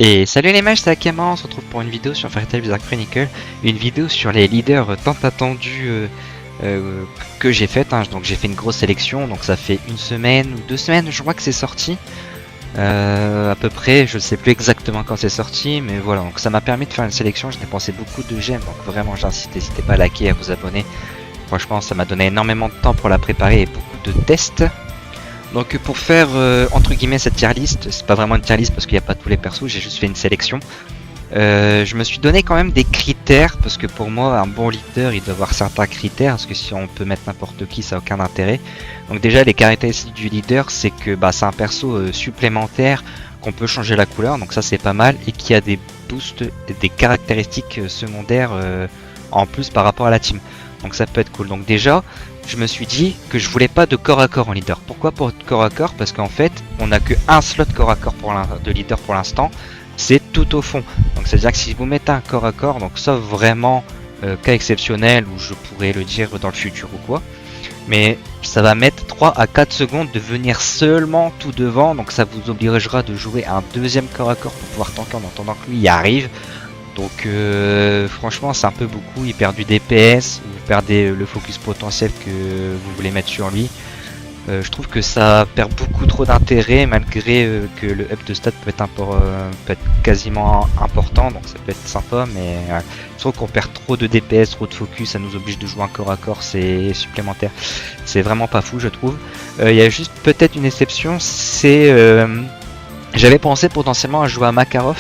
Et salut les mages, c'est Akama, on se retrouve pour une vidéo sur Fairy Tail Bizarre Chronicle, une vidéo sur les leaders tant attendus que j'ai faite. Donc j'ai fait une grosse sélection, donc ça fait une semaine ou 2 semaines, je crois que c'est sorti. À peu près, je sais plus exactement quand c'est sorti, mais voilà, donc ça m'a permis de faire une sélection, j'ai dépensé beaucoup de gemmes, donc vraiment j'incite, n'hésitez pas à liker et à vous abonner. Franchement, ça m'a donné énormément de temps pour la préparer et beaucoup de tests. Donc pour faire entre guillemets cette tier list, c'est pas vraiment une tier list parce qu'il n'y a pas tous les persos, j'ai juste fait une sélection. Je me suis donné quand même des critères parce que pour moi un bon leader il doit avoir certains critères parce que si on peut mettre n'importe qui ça n'a aucun intérêt. Donc déjà les caractéristiques du leader c'est que c'est un perso supplémentaire qu'on peut changer la couleur, donc ça c'est pas mal, et qui a des boosts, des caractéristiques secondaires en plus par rapport à la team. Donc ça peut être cool. Donc déjà je me suis dit que je voulais pas de corps à corps en leader. Pourquoi pour corps à corps? Parce qu'en fait on a que un slot corps à corps de leader pour l'instant, c'est tout au fond. Donc c'est à dire que si vous mettez un corps à corps, donc sauf vraiment cas exceptionnel où je pourrais le dire dans le futur ou quoi, mais ça va mettre 3 à 4 secondes de venir seulement tout devant, donc ça vous obligera de jouer un deuxième corps à corps pour pouvoir tanker en attendant que lui y arrive. Donc franchement c'est un peu beaucoup, il perd du DPS, vous perdez le focus potentiel que vous voulez mettre sur lui. Je trouve que ça perd beaucoup trop d'intérêt malgré que le up de stats peut être quasiment important, donc ça peut être sympa, mais je trouve qu'on perd trop de DPS, trop de focus, ça nous oblige de jouer un corps à corps, c'est supplémentaire. C'est vraiment pas fou je trouve. Il y a juste peut-être une exception, c'est j'avais pensé potentiellement à jouer à Makarov.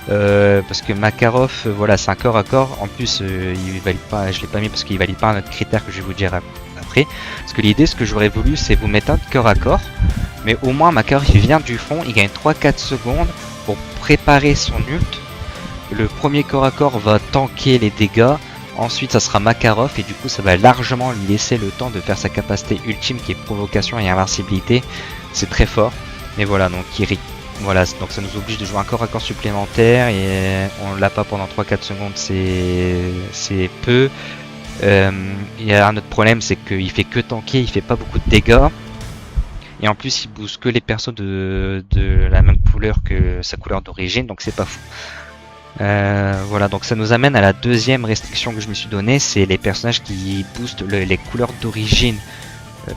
Parce que Makarov, voilà, c'est un corps à corps. En plus, il valide pas, je l'ai pas mis parce qu'il valide pas un autre critère que je vais vous dire après. Parce que l'idée, ce que j'aurais voulu, c'est vous mettre un corps à corps. Mais au moins, Makarov, il vient du fond, il gagne 3-4 secondes pour préparer son ult. Le premier corps à corps va tanker les dégâts. Ensuite, ça sera Makarov et du coup, ça va largement lui laisser le temps de faire sa capacité ultime qui est provocation et invincibilité. C'est très fort. Mais voilà, donc voilà, donc ça nous oblige de jouer un corps à corps supplémentaire et on l'a pas pendant 3-4 secondes, c'est peu. Il y a un autre problème, c'est qu'il fait que tanker, il fait pas beaucoup de dégâts. Et en plus il booste que les persos de la même couleur que sa couleur d'origine, donc c'est pas fou. Voilà, donc ça nous amène à la deuxième restriction que je me suis donnée, c'est les personnages qui boostent les couleurs d'origine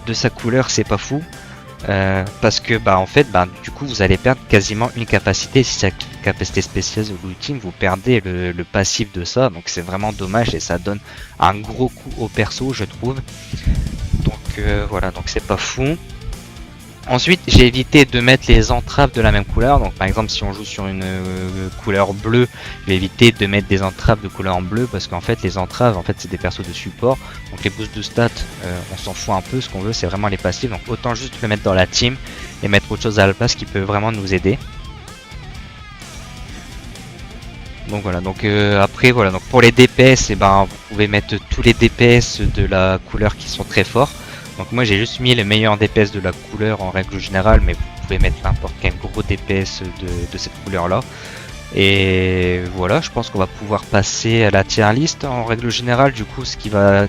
de sa couleur, c'est pas fou. Parce que en fait du coup vous allez perdre quasiment une capacité. Si c'est la capacité spéciale ou l'ultime, vous perdez le passif de ça, donc c'est vraiment dommage et ça donne un gros coup au perso je trouve. Donc voilà, donc c'est pas fou. Ensuite j'ai évité de mettre les entraves de la même couleur, donc par exemple si on joue sur une couleur bleue, je vais éviter de mettre des entraves de couleur en bleu parce qu'en fait les entraves c'est des persos de support, donc les boosts de stats on s'en fout un peu, ce qu'on veut c'est vraiment les passifs, donc autant juste le mettre dans la team et mettre autre chose à la place qui peut vraiment nous aider. Donc voilà, donc après voilà, donc pour les DPS vous pouvez mettre tous les DPS de la couleur qui sont très forts. Donc moi j'ai juste mis le meilleur DPS de la couleur en règle générale, mais vous pouvez mettre n'importe quel gros DPS de cette couleur là. Et voilà, je pense qu'on va pouvoir passer à la tier list en règle générale. Du coup ce qui va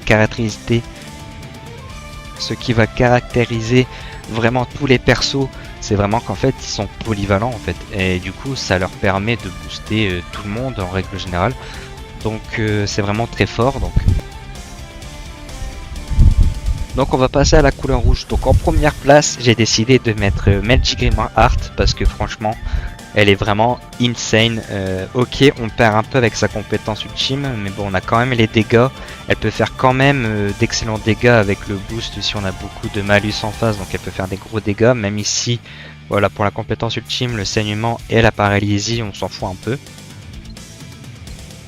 caractériser vraiment tous les persos, c'est vraiment qu'en fait ils sont polyvalents en fait. Et du coup ça leur permet de booster tout le monde en règle générale. Donc c'est vraiment très fort. Donc on va passer à la couleur rouge. Donc en première place j'ai décidé de mettre Magic Grimoire Art parce que franchement elle est vraiment insane. Ok, on perd un peu avec sa compétence ultime, mais bon on a quand même les dégâts. Elle peut faire quand même d'excellents dégâts avec le boost si on a beaucoup de malus en face, donc elle peut faire des gros dégâts. Même ici, voilà, pour la compétence ultime, le saignement et la paralysie, on s'en fout un peu.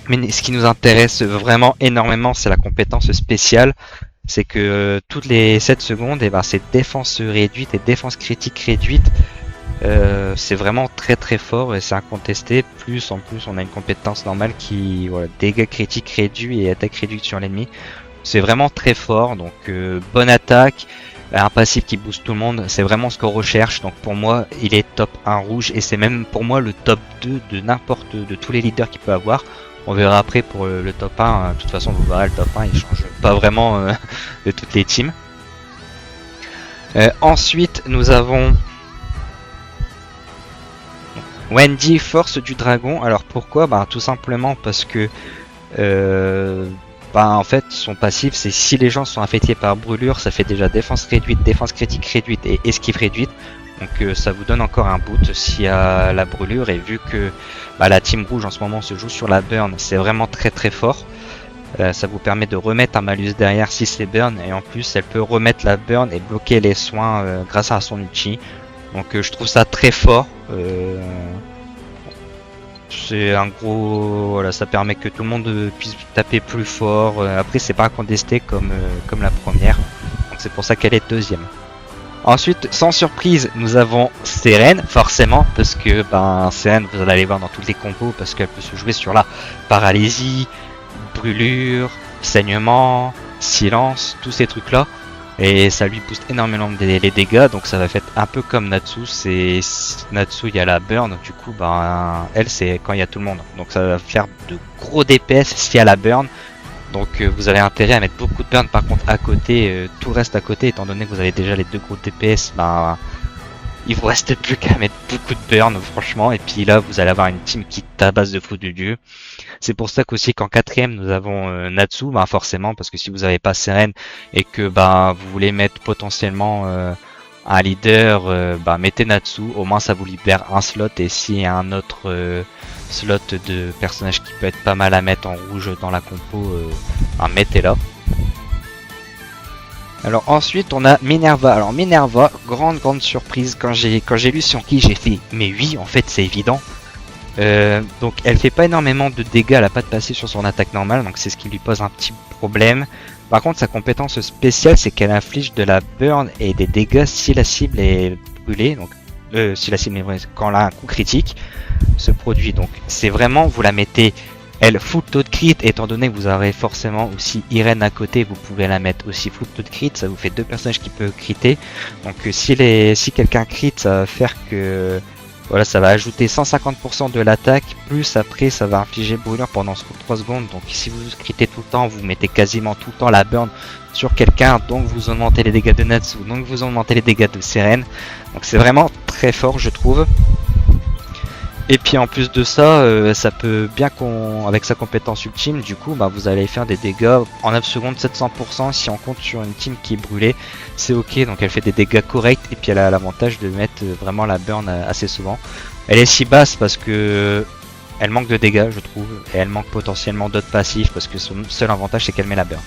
Mais ce qui nous intéresse vraiment énormément, c'est la compétence spéciale. C'est que toutes les 7 secondes, c'est défense réduite et défense critique réduite. C'est vraiment très très fort et c'est incontesté. Plus en plus on a une compétence normale qui dégâts critiques réduits et attaque réduite sur l'ennemi. C'est vraiment très fort, donc bonne attaque, un passif qui booste tout le monde, c'est vraiment ce qu'on recherche. Donc pour moi il est top 1 rouge et c'est même pour moi le top 2 de tous les leaders qu'il peut avoir. On verra après pour le top 1, de toute façon vous verrez le top 1 il change pas vraiment de toutes les teams. Ensuite nous avons Wendy, force du dragon. Alors pourquoi? Bah tout simplement parce que bah en fait son passif c'est si les gens sont affectés par brûlure, ça fait déjà défense réduite, défense critique réduite et esquive réduite. Donc ça vous donne encore un boot s'il y a la brûlure, et vu que bah, la team rouge en ce moment se joue sur la burn, c'est vraiment très très fort. Ça vous permet de remettre un malus derrière si c'est burn, et en plus elle peut remettre la burn et bloquer les soins grâce à son ulti. Donc je trouve ça très fort. C'est un gros, voilà, ça permet que tout le monde puisse taper plus fort. Après c'est pas contesté comme la première, donc c'est pour ça qu'elle est deuxième. Ensuite, sans surprise, nous avons Seren, forcément, parce que Seren, vous allez voir dans toutes les compos, parce qu'elle peut se jouer sur la paralysie, brûlure, saignement, silence, tous ces trucs là. Et ça lui booste énormément les dégâts, donc ça va faire un peu comme Natsu. C'est Natsu, il y a la burn, du coup elle c'est quand il y a tout le monde. Donc ça va faire de gros DPS s'il y a la burn. Donc vous avez intérêt à mettre beaucoup de burn par contre à côté, tout reste à côté, étant donné que vous avez déjà les deux gros DPS, il vous reste plus qu'à mettre beaucoup de burn franchement, et puis là vous allez avoir une team qui tabasse de fou du dieu. C'est pour ça qu'aussi qu'en quatrième nous avons Natsu, forcément, parce que si vous n'avez pas Seren et que vous voulez mettre potentiellement un leader, mettez Natsu, au moins ça vous libère un slot, et s'il y a un autre slot de personnage qui peut être pas mal à mettre en rouge dans la compo, mettez-la. Alors ensuite on a Minerva. Alors Minerva, grande surprise, quand j'ai lu sur qui j'ai fait mais oui, en fait c'est évident. Donc elle fait pas énormément de dégâts, elle a pas de passif sur son attaque normale, donc c'est ce qui lui pose un petit problème. Par contre sa compétence spéciale c'est qu'elle inflige de la burn et des dégâts si la cible est brûlée, donc si la cible est brûlée, quand elle a un coup critique se produit. Donc c'est vraiment, vous la mettez elle full taux de crit, étant donné que vous aurez forcément aussi Irene à côté, vous pouvez la mettre aussi full taux de crit, ça vous fait deux personnages qui peuvent criter. Donc si quelqu'un crit, ça va faire que voilà, ça va ajouter 150% de l'attaque, plus après ça va infliger brûlure pendant 3 secondes. Donc si vous critez tout le temps, vous mettez quasiment tout le temps la burn sur quelqu'un, donc vous augmentez les dégâts de Natsu, donc vous augmentez les dégâts de Seren. Donc c'est vraiment très fort je trouve. Et puis en plus de ça, ça peut bien avec sa compétence ultime, du coup vous allez faire des dégâts en 9 secondes 700%. Si on compte sur une team qui est brûlée, c'est ok, donc elle fait des dégâts corrects, et puis elle a l'avantage de mettre vraiment la burn assez souvent. Elle est si basse parce que elle manque de dégâts je trouve, et elle manque potentiellement d'autres passifs, parce que son seul avantage c'est qu'elle met la burn.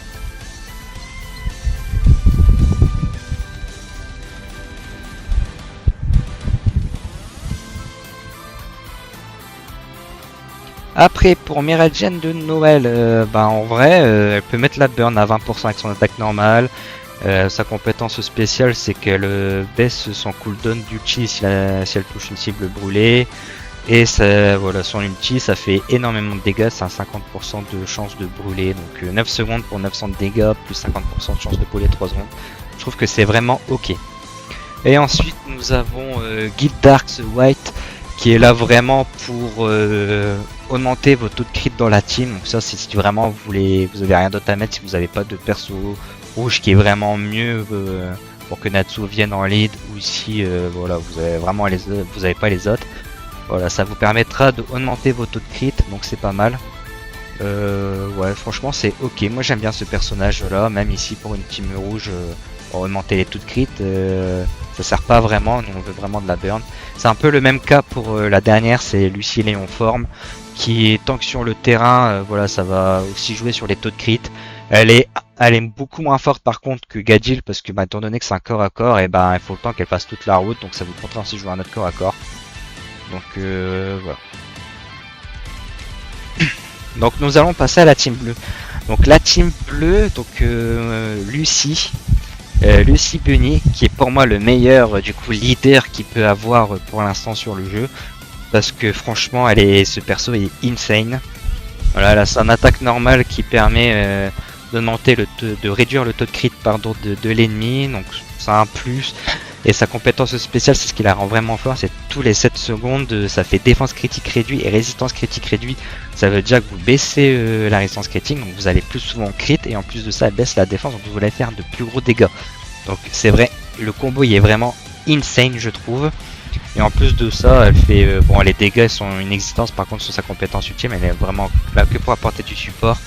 Après pour Miragen de Noël, en vrai elle peut mettre la burn à 20% avec son attaque normale. Sa compétence spéciale c'est qu'elle baisse son cooldown d'ulti si elle touche une cible brûlée. Et ça, voilà, son ulti ça fait énormément de dégâts, c'est un 50% de chance de brûler. Donc 9 secondes pour 900 de dégâts, plus 50% de chance de brûler 3 secondes. Je trouve que c'est vraiment ok. Et ensuite nous avons Guild Darks White, qui est là vraiment pour augmenter vos taux de crit dans la team. Donc ça c'est si vraiment vous avez rien d'autre à mettre, si vous n'avez pas de perso rouge qui est vraiment mieux pour que Natsu vienne en lead, ou si voilà, vous avez vraiment vous avez pas les autres. Voilà, ça vous permettra de augmenter vos taux de crit, donc c'est pas mal. Ouais, franchement c'est ok, moi j'aime bien ce personnage là, même ici pour une team rouge, pour augmenter les taux de crit, ça sert pas vraiment, nous on veut vraiment de la burn. C'est un peu le même cas pour la dernière, c'est Lucie Léon Forme, qui est tant que sur le terrain, voilà, ça va aussi jouer sur les taux de crit. Elle est beaucoup moins forte par contre que Gadil, parce que étant donné que c'est un corps à corps, et il faut le temps qu'elle fasse toute la route, donc ça vous prendra aussi jouer un autre corps à corps. Donc voilà. Donc nous allons passer à la team bleue. Donc la team bleue, donc Lucie Bunny, qui est pour moi le meilleur du coup leader qu'il peut avoir pour l'instant sur le jeu, parce que franchement ce perso est insane. Voilà, là c'est un attaque normale qui permet de réduire le taux de crit de l'ennemi, donc c'est un plus. Et sa compétence spéciale, c'est ce qui la rend vraiment fort, c'est tous les 7 secondes, ça fait défense critique réduite et résistance critique réduite. Ça veut dire que vous baissez la résistance critique, donc vous allez plus souvent crit, et en plus de ça, elle baisse la défense, donc vous allez faire de plus gros dégâts. Donc c'est vrai, le combo il est vraiment insane je trouve. Et en plus de ça, elle fait bon, les dégâts sont une existence. Par contre, sur sa compétence ultime, elle est vraiment là que pour apporter du support.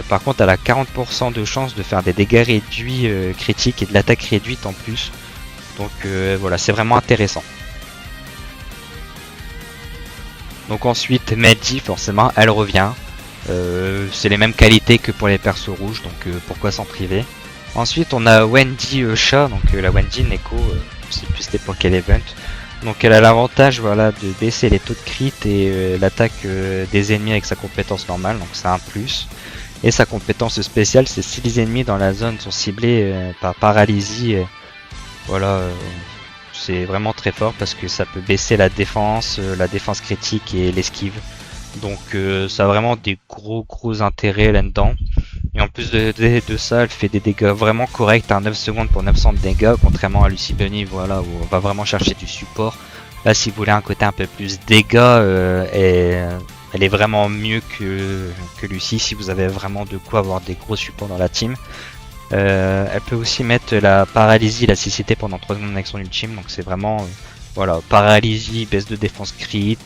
Par contre, elle a 40% de chance de faire des dégâts réduits critiques et de l'attaque réduite en plus. Donc voilà, c'est vraiment intéressant. Donc ensuite, Meldy, forcément, elle revient. C'est les mêmes qualités que pour les persos rouges, donc pourquoi s'en priver. Ensuite, on a Wendy Chat, donc la Wendy Neko, c'est plus c'était pour quel event. Donc elle a l'avantage voilà, de baisser les taux de crit et l'attaque des ennemis avec sa compétence normale, donc c'est un plus. Et sa compétence spéciale, c'est si les ennemis dans la zone sont ciblés par paralysie, voilà, c'est vraiment très fort parce que ça peut baisser la défense critique et l'esquive. Donc ça a vraiment des gros intérêts là-dedans. Et en plus de ça, elle fait des dégâts vraiment corrects à 9 secondes pour 900 de dégâts, contrairement à Lucy Bunny, voilà, où on va vraiment chercher du support. Là, si vous voulez un côté un peu plus dégâts, elle est vraiment mieux que Lucy si vous avez vraiment de quoi avoir des gros supports dans la team. Elle peut aussi mettre la paralysie, la cécité pendant 3 secondes avec son ultime, donc c'est vraiment voilà, paralysie, baisse de défense crit,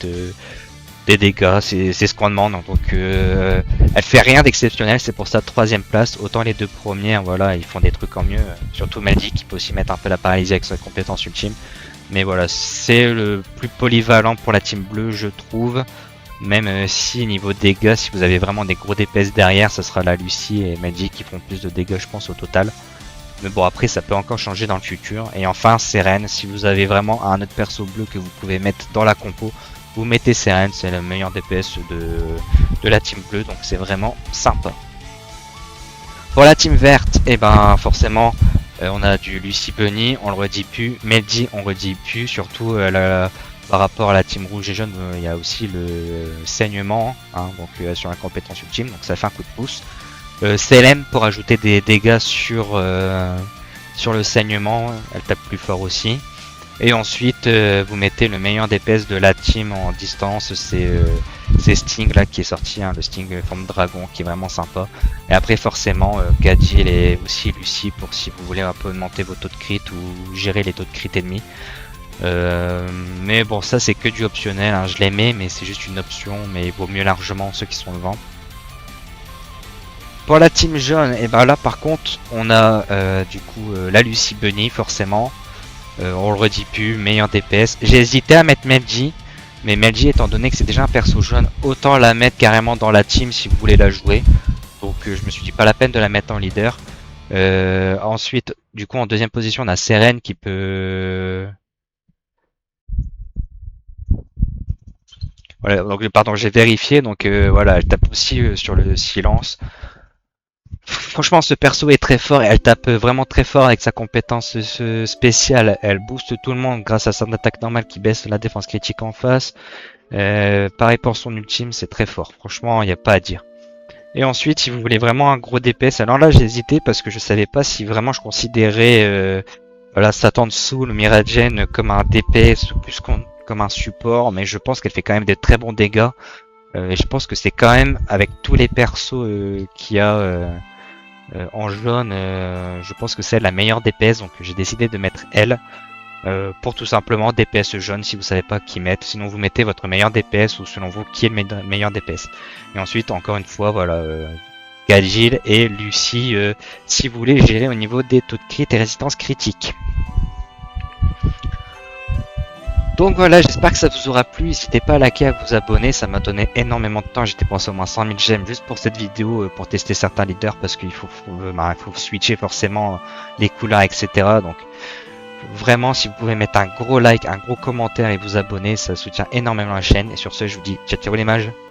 des dégâts, c'est ce qu'on demande. Donc elle fait rien d'exceptionnel, c'est pour ça 3ème place. Autant les deux premières, voilà, ils font des trucs en mieux. Surtout Meldy qui peut aussi mettre un peu la paralysie avec sa compétence ultime. Mais voilà, c'est le plus polyvalent pour la team bleue, je trouve. Même si niveau dégâts, si vous avez vraiment des gros DPS derrière, ça sera la Lucy et Meldy qui font plus de dégâts, je pense, au total. Mais bon, après, ça peut encore changer dans le futur. Et enfin, Seren, si vous avez vraiment un autre perso bleu que vous pouvez mettre dans la compo, vous mettez Seren, c'est le meilleur DPS de la team bleue, donc c'est vraiment sympa. Pour la team verte, et ben forcément, on a du Lucy Bunny, on le redit plus, Meldy, on redit plus, surtout par rapport à la team rouge et jaune, il y a aussi le saignement, hein, donc sur la compétence ultime, donc ça fait un coup de pouce. CLM pour ajouter des dégâts sur le saignement, elle tape plus fort aussi. Et ensuite, vous mettez le meilleur DPS de la team en distance, c'est Sting là qui est sorti, hein, le Sting forme dragon qui est vraiment sympa. Et après forcément, Gadil et aussi Lucy pour si vous voulez un peu augmenter vos taux de crit ou gérer les taux de crit ennemis. Mais bon, ça c'est que du optionnel, hein, je les mets mais c'est juste une option, mais il vaut mieux largement ceux qui sont devant. Pour la team jaune, et ben là par contre on a du coup la Lucy Bunny forcément, on le redit plus, meilleur DPS. J'ai hésité à mettre Meldy, mais Meldy étant donné que c'est déjà un perso jaune, autant la mettre carrément dans la team si vous voulez la jouer. Donc je me suis dit pas la peine de la mettre en leader. Ensuite, du coup en deuxième position on a Seren qui peut... Voilà, donc pardon, j'ai vérifié, donc voilà, elle tape aussi sur le silence. Franchement, ce perso est très fort et elle tape vraiment très fort avec sa compétence spéciale. Elle booste tout le monde grâce à son attaque normale qui baisse la défense critique en face. Pareil pour son ultime, c'est très fort. Franchement, il n'y a pas à dire. Et ensuite, si vous voulez vraiment un gros DPS, alors là j'ai hésité parce que je savais pas si vraiment je considérais voilà, Satan Soul ou Miragen comme un DPS ou plus comme un support, mais je pense qu'elle fait quand même des très bons dégâts. Et je pense que c'est quand même, avec tous les persos qu'il y a en jaune, je pense que c'est la meilleure DPS, donc j'ai décidé de mettre elle pour tout simplement DPS jaune si vous savez pas qui mettre. Sinon vous mettez votre meilleur DPS ou selon vous qui est le meilleur DPS. Et ensuite encore une fois voilà, Gadil et Lucy si vous voulez gérer au niveau des taux de crit et résistance critique. Donc voilà, j'espère que ça vous aura plu, n'hésitez pas à liker, à vous abonner, ça m'a donné énormément de temps, j'ai dépensé au moins 100 000 gemmes juste pour cette vidéo, pour tester certains leaders, parce qu'il faut switcher forcément les couleurs, etc. Donc vraiment, si vous pouvez mettre un gros like, un gros commentaire et vous abonner, ça soutient énormément la chaîne, et sur ce, je vous dis ciao ciao les mages.